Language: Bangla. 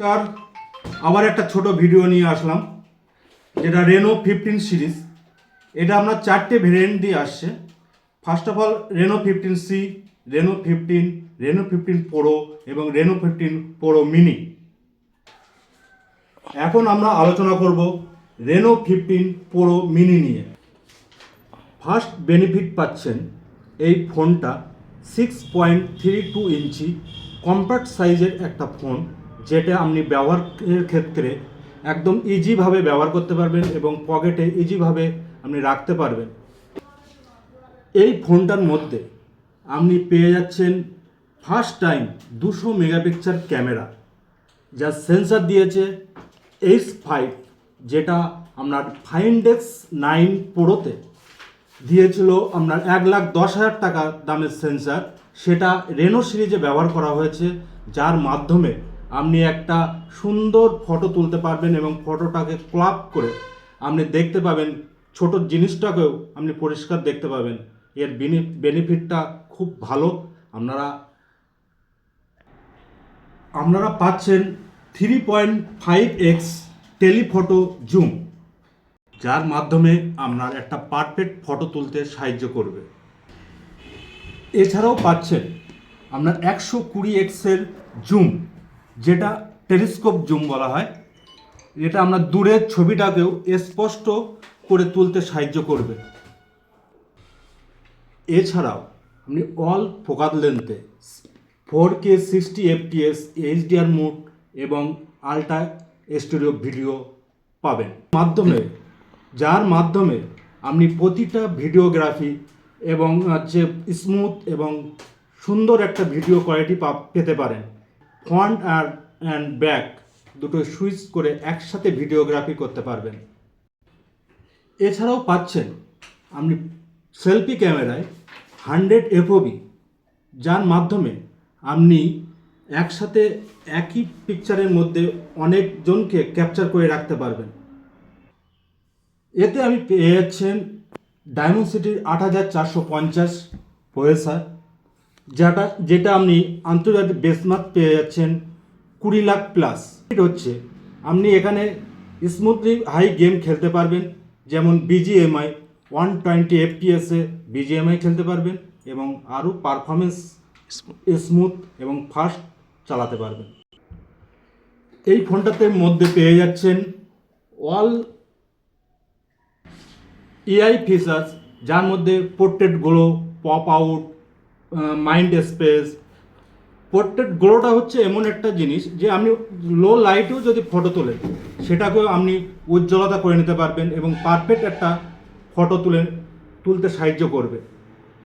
নমস্কার, আবার একটা ছোট ভিডিও নিয়ে আসলাম, যেটা রেনো 15 সিরিজ। এটা আপনার 4টে ভেরিয়েন্ট দিয়ে আসছে। First of all Reno 15C, Reno 15, Reno 15 pro এবং রেনো 15 প্রো মিনি। এখন আমরা আলোচনা করব রেনো 15 প্রো মিনি নিয়ে। ফার্স্ট বেনিফিট পাচ্ছেন, এই ফোনটা 6.32 ইঞ্চি কম্প্যাক্ট সাইজের একটা ফোন, যেটা আপনি ব্যবহারের ক্ষেত্রে একদম ইজিভাবে ব্যবহার করতে পারবেন এবং পকেটে ইজিভাবে আপনি রাখতে পারবেন। এই ফোনটার মধ্যে আপনি পেয়ে যাচ্ছেন ফার্স্ট টাইম 200 মেগাপিক্সেল ক্যামেরা, যা সেন্সার দিয়েছে H5, যেটা আপনার ফাইন্ডেক্স 9 প্রোতে দিয়েছিল আপনার 1,10,000 টাকা দামের সেন্সার। সেটা রেনো সিরিজে ব্যবহার করা হয়েছে, যার মাধ্যমে আপনি একটা সুন্দর ফটো তুলতে পারবেন এবং ফটোটাকে ক্রপ করে আপনি দেখতে পাবেন, ছোট জিনিসটাকেও আপনি পরিষ্কার দেখতে পাবেন। এর বেনিফিটটা খুব ভালো। আপনারা পাচ্ছেন 3.5x টেলিফটো জুম, যার মাধ্যমে আপনার একটা পারফেক্ট ফটো তুলতে সাহায্য করবে। এছাড়াও পাচ্ছেন আপনার 120x জুম, যেটা টেলিস্কোপ জুম বলা হয়। এটা আপনার দূরের ছবিটাকেও স্পষ্ট করে তুলতে সাহায্য করবে। এছাড়াও আপনি অল ফোকাস লেন্থে 4K 60 fps HDR মোড এবং আল্ট্রা স্টুডিও ভিডিও পাবেন, যার মাধ্যমে আপনি প্রতিটা ভিডিওগ্রাফি এবং স্মুথ এবং সুন্দর একটা ভিডিও কোয়ালিটি পেতে পারেন। ফ্রন্ট অ্যান্ড ব্যাক দুটো সুইচ করে একসাথে ভিডিওগ্রাফি করতে পারবেন। এছাড়াও পাচ্ছেন আপনি সেলফি ক্যামেরায় 100 FOV, যার মাধ্যমে আপনি একসাথে একই পিকচারের মধ্যে অনেকজনকে ক্যাপচার করে রাখতে পারবেন। এতে আমি পেয়ে যাচ্ছেন ডায়মন্ডসিটির 8450 প্রসেসর, যেটা আপনি আন্তর্জাতিক বেঞ্চমার্ক পেয়ে যাচ্ছেন 20 লাখ প্লাস। হচ্ছে আপনি এখানে স্মুথলি হাই গেম খেলতে পারবেন, যেমন BGMI 120 FPS BGMI খেলতে পারবেন এবং আরও পারফরমেন্স স্মুথ এবং ফাস্ট চালাতে পারবেন। এই ফোনটাতে মধ্যে পেয়ে যাচ্ছেন অল AI ফিচার্স, যার মধ্যে portrait glow, pop out, mind space. Portrait গ্লোটা হচ্ছে এমন একটা জিনিস যে আপনি লো লাইটেও যদি ফটো তোলেন, সেটাকেও আপনি উজ্জ্বলতা করে নিতে পারবেন এবং পারফেক্ট একটা ফটো তুলতে সাহায্য করবে।